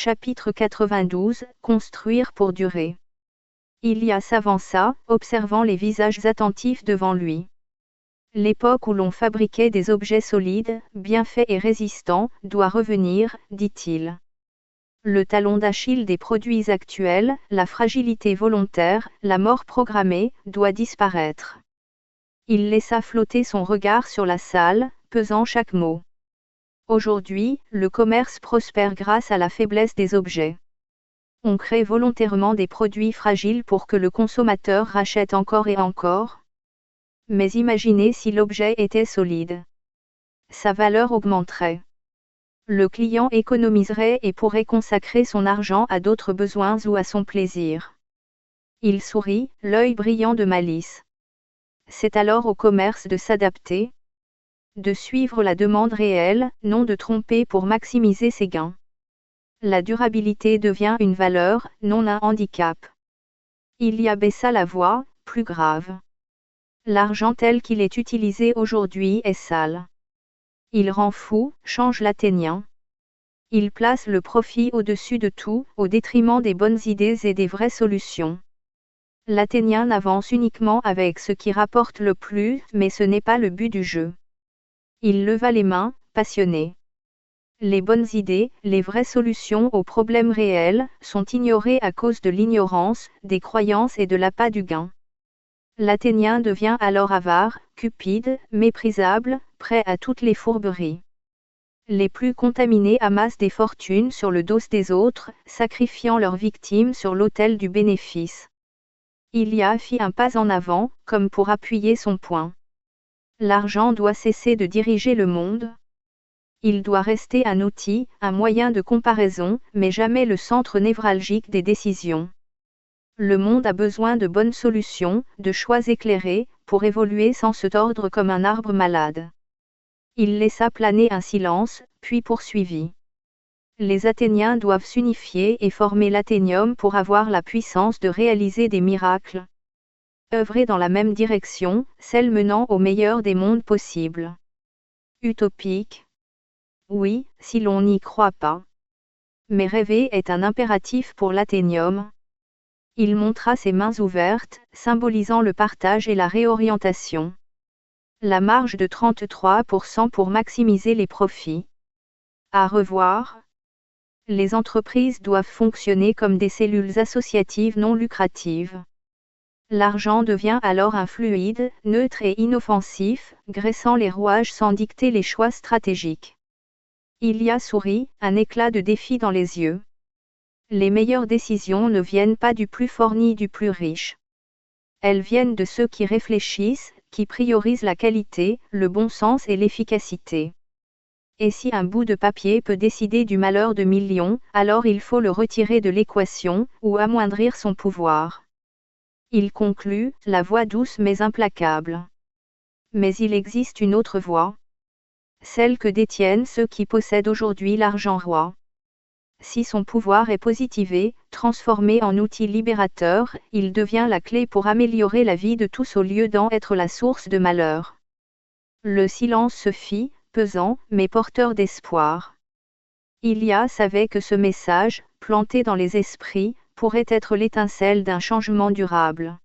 Chapitre 92, Construire pour durer. Ilias s'avança, observant les visages attentifs devant lui. L'époque où l'on fabriquait des objets solides, bien faits et résistants, doit revenir, dit-il. Le talon d'Achille des produits actuels, la fragilité volontaire, la mort programmée, doit disparaître. Il laissa flotter son regard sur la salle, pesant chaque mot. Aujourd'hui, le commerce prospère grâce à la faiblesse des objets. On crée volontairement des produits fragiles pour que le consommateur rachète encore et encore. Mais imaginez si l'objet était solide. Sa valeur augmenterait. Le client économiserait et pourrait consacrer son argent à d'autres besoins ou à son plaisir. Il sourit, l'œil brillant de malice. C'est alors au commerce de s'adapter, de suivre la demande réelle, non de tromper pour maximiser ses gains. La durabilité devient une valeur, non un handicap. Ilias baissa la voix, plus grave. L'argent tel qu'il est utilisé aujourd'hui est sale. Il rend fou, change l'Athénien. Il place le profit au-dessus de tout, au détriment des bonnes idées et des vraies solutions. L'Athénien n'avance uniquement avec ce qui rapporte le plus, mais ce n'est pas le but du jeu. Il leva les mains, passionné. Les bonnes idées, les vraies solutions aux problèmes réels, sont ignorées à cause de l'ignorance, des croyances et de l'appât du gain. L'Athénien devient alors avare, cupide, méprisable, prêt à toutes les fourberies. Les plus contaminés amassent des fortunes sur le dos des autres, sacrifiant leurs victimes sur l'autel du bénéfice. Ilias fit un pas en avant, comme pour appuyer son poing. L'argent doit cesser de diriger le monde. Il doit rester un outil, un moyen de comparaison, mais jamais le centre névralgique des décisions. Le monde a besoin de bonnes solutions, de choix éclairés, pour évoluer sans se tordre comme un arbre malade. Il laissa planer un silence, puis poursuivit. Les Athéniens doivent s'unifier et former l'Athénium pour avoir la puissance de réaliser des miracles. Œuvrer dans la même direction, celle menant au meilleur des mondes possibles. Utopique? Oui, si l'on n'y croit pas. Mais rêver est un impératif pour l'Athénium. Il montra ses mains ouvertes, symbolisant le partage et la réorientation. La marge de 33% pour maximiser les profits. À revoir. Les entreprises doivent fonctionner comme des cellules associatives non lucratives. L'argent devient alors un fluide, neutre et inoffensif, graissant les rouages sans dicter les choix stratégiques. Ilias sourit, un éclat de défi dans les yeux. Les meilleures décisions ne viennent pas du plus fort ni du plus riche. Elles viennent de ceux qui réfléchissent, qui priorisent la qualité, le bon sens et l'efficacité. Et si un bout de papier peut décider du malheur de millions, alors il faut le retirer de l'équation, ou amoindrir son pouvoir. Il conclut, la voix douce mais implacable. Mais il existe une autre voie. Celle que détiennent ceux qui possèdent aujourd'hui l'argent roi. Si son pouvoir est positivé, transformé en outil libérateur, il devient la clé pour améliorer la vie de tous au lieu d'en être la source de malheur. Le silence se fit, pesant, mais porteur d'espoir. Ilias savait que ce message, planté dans les esprits, pourrait être l'étincelle d'un changement durable.